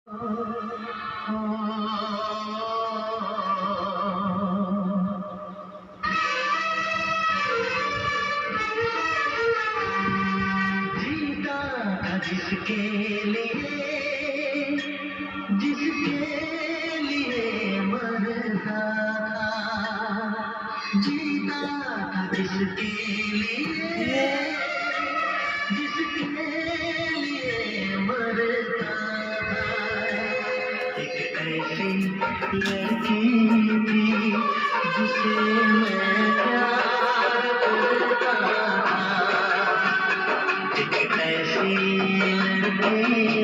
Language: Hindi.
जीता था जिसके लिए, जिसके लिए मरता था। जीता था जिसके लिए, जिसके लिए मरता था। एक ऐसी लड़की थी जिसे मैं प्यार करता था। एक ऐसी लड़की